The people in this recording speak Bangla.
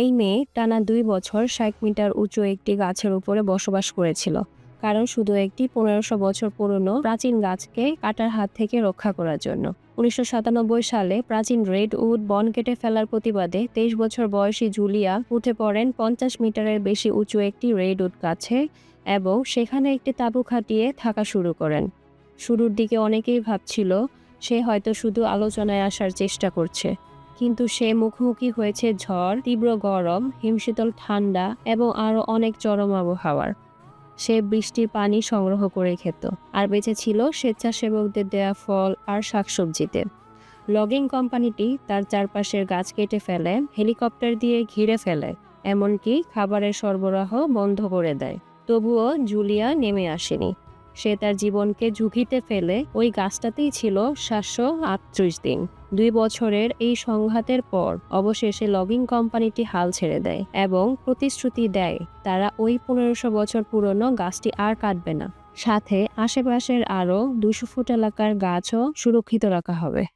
এই মেয়ে টানা ২ বছর ৬০ মিটার উঁচু একটি গাছের উপরে বসবাস করেছিল, কারণ শুধু একটি ১৫০০ বছর পুরনো প্রাচীন গাছকে কাটার হাত থেকে রক্ষা করার জন্য। ১৯৯৭ সালে প্রাচীন রেডউড বন কেটে ফেলার প্রতিবাদে ২৩ বছর বয়সী জুলিয়া উঠে পড়েন ৫০ মিটারের বেশি উঁচু একটি রেডউড গাছে এবং সেখানে একটি তাঁবু খাটিয়ে থাকা শুরু করেন। শুরুর দিকে অনেকেই ভাবছিল সে হয়তো শুধু আলোচনায় আসার চেষ্টা করছে, কিন্তু সে মুখোমুখি হয়েছে ঝড়, তীব্র গরম, হিমশীতল ঠান্ডা এবং আরও অনেক চরম আবহাওয়ার। সে বৃষ্টির পানি সংগ্রহ করে খেত আর বেঁচে ছিল স্বেচ্ছাসেবকদের দেয়া ফল আর শাকসবজিতে। লগিং কোম্পানিটি তার চারপাশের গাছ কেটে ফেলে, হেলিকপ্টার দিয়ে ঘিরে ফেলে, এমনকি খাবারের সরবরাহ বন্ধ করে দেয়। তবুও জুলিয়া নেমে আসেনি। সে তার জীবনকে ঝুঁকিতে ফেলে ওই গাছটাতেই ছিল ৭৩৮ দিন। ২ বছরের এই সংঘাতের পর অবশেষে লগিং কোম্পানিটি হাল ছেড়ে দেয় এবং প্রতিশ্রুতি দেয় তারা ওই ১৫০০ বছর পুরনো গাছটি আর কাটবে না। সাথে আশেপাশের আরও ২০০ ফুট এলাকার গাছও সুরক্ষিত রাখা হবে।